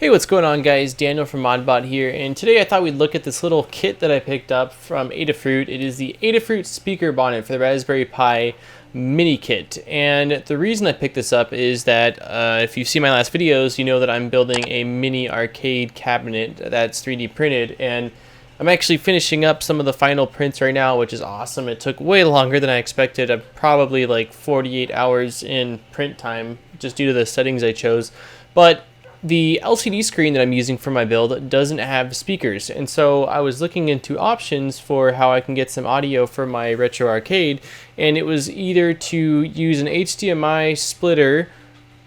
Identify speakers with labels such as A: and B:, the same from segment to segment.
A: Hey, what's going on, guys? Daniel from ModBot here, and today I thought we'd look at this little kit that I picked up from Adafruit. It is the Adafruit speaker bonnet for the Raspberry Pi mini kit, and the reason I picked this up is that if you've seen my last videos, you know that I'm building a mini arcade cabinet that's 3D printed, and I'm actually finishing up some of the final prints right now, which is awesome. It took way longer than I expected. I'm probably like 48 hours in print time just due to the settings I chose, but the LCD screen that I'm using for my build doesn't have speakers, and so I was looking into options for how I can get some audio for my retro arcade, and it was either to use an HDMI splitter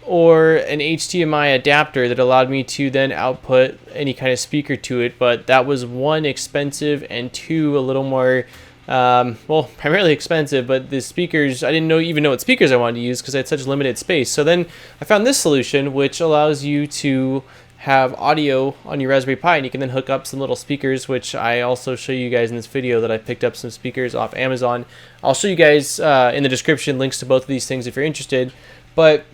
A: or an HDMI adapter that allowed me to then output any kind of speaker to it, but that was one, expensive, and two, a little more well, primarily expensive, but the speakers, I didn't even know what speakers I wanted to use because I had such limited space. So then I found this solution, which allows you to have audio on your Raspberry Pi, and you can then hook up some little speakers, which I also show you guys in this video that I picked up some speakers off Amazon. I'll show you guys in the description links to both of these things if you're interested. But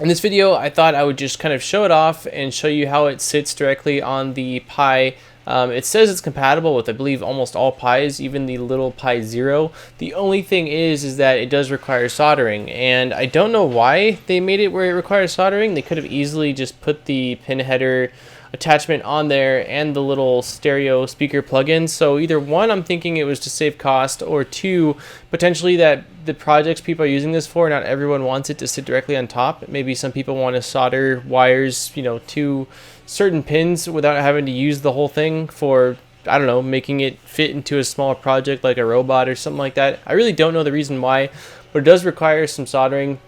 A: in this video, I thought I would just kind of show it off and show you how it sits directly on the Pi. It says it's compatible with, I believe, almost all Pis, even the little Pi Zero. The only thing is that it does require soldering, and I don't know why they made it where it requires soldering. They could have easily just put the pin header attachment on there and the little stereo speaker plugins. So either one, I'm thinking it was to save cost, or two, potentially that the projects people are using this for, not everyone wants it to sit directly on top. Maybe some people want to solder wires, to certain pins without having to use the whole thing for, I don't know, making it fit into a smaller project like a robot or something like that. I really don't know the reason why, but it does require some soldering.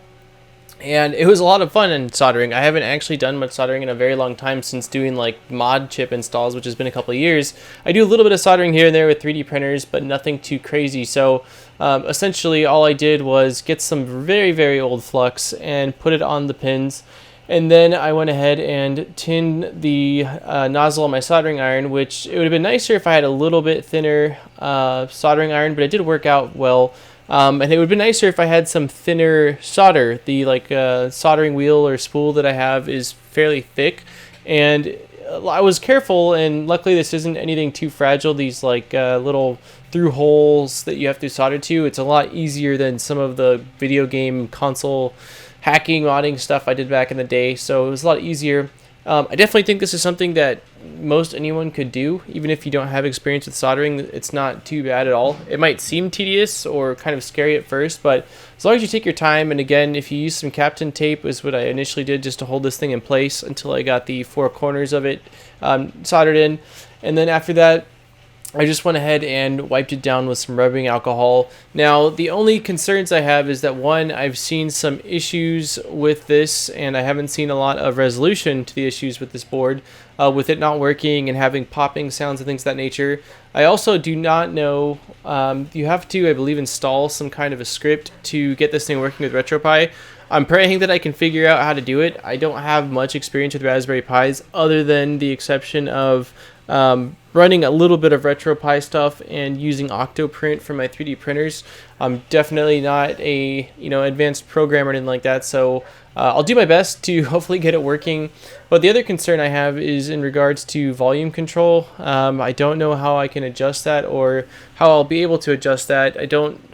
A: And it was a lot of fun in soldering. I haven't actually done much soldering in a very long time since doing like mod chip installs, which has been a couple of years. I do a little bit of soldering here and there with 3D printers, but nothing too crazy. So essentially all I did was get some very, very old flux and put it on the pins. And then I went ahead and tinned the nozzle on my soldering iron, which it would have been nicer if I had a little bit thinner soldering iron, but it did work out well. And it would be nicer if I had some thinner solder. The soldering wheel or spool that I have is fairly thick, and I was careful, and luckily this isn't anything too fragile. These little through holes that you have to solder to, it's a lot easier than some of the video game console hacking, modding stuff I did back in the day, so it was a lot easier. I definitely think this is something that most anyone could do, even if you don't have experience with soldering. It's not too bad at all. It might seem tedious or kind of scary at first, but as long as you take your time, and again, if you use some Captain tape, is what I initially did just to hold this thing in place until I got the four corners of it soldered in, and then after that, I just went ahead and wiped it down with some rubbing alcohol. Now, the only concerns I have is that, one, I've seen some issues with this, and I haven't seen a lot of resolution to the issues with this board, with it not working and having popping sounds and things of that nature. I also do not know, you have to, I believe, install some kind of a script to get this thing working with RetroPie. I'm praying that I can figure out how to do it. I don't have much experience with Raspberry Pis other than the exception of running a little bit of RetroPie stuff and using Octoprint for my 3D printers. I'm definitely not a advanced programmer or anything like that, so I'll do my best to hopefully get it working. But the other concern I have is in regards to volume control. I don't know how I can adjust that or how I'll be able to adjust that.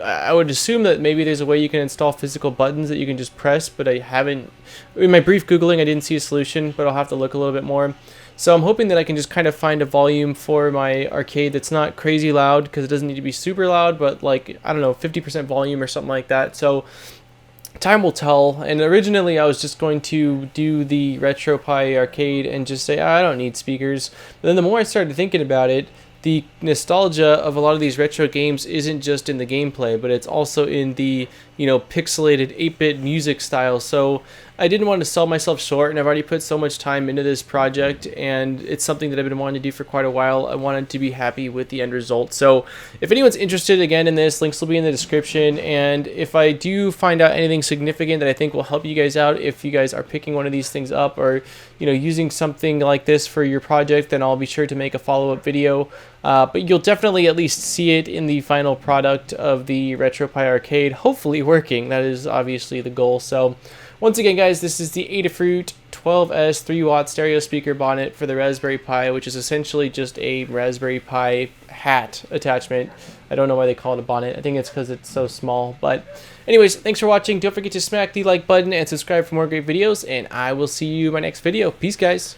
A: I would assume that maybe there's a way you can install physical buttons that you can just press, but I haven't. In my brief Googling, I didn't see a solution, but I'll have to look a little bit more. So I'm hoping that I can just kind of find a volume for my arcade that's not crazy loud, because it doesn't need to be super loud, but like, I don't know, 50% volume or something like that. So time will tell. And originally I was just going to do the RetroPie arcade and just say, I don't need speakers. But then the more I started thinking about it, the nostalgia of a lot of these retro games isn't just in the gameplay, but it's also in the pixelated 8-bit music style. So I didn't want to sell myself short, and I've already put so much time into this project, and it's something that I've been wanting to do for quite a while. I wanted to be happy with the end result. So if anyone's interested again in this, links will be in the description, and if I do find out anything significant that I think will help you guys out, if you guys are picking one of these things up or using something like this for your project, then I'll be sure to make a follow-up video. But you'll definitely at least see it in the final product of the RetroPie arcade, hopefully working. That is obviously the goal. So Once again, guys, this is the Adafruit 12S 3-watt stereo speaker bonnet for the Raspberry Pi, which is essentially just a Raspberry Pi hat attachment. I don't know why they call it a bonnet. I think it's because it's so small. But anyways, thanks for watching. Don't forget to smack the like button and subscribe for more great videos, and I will see you in my next video. Peace, guys.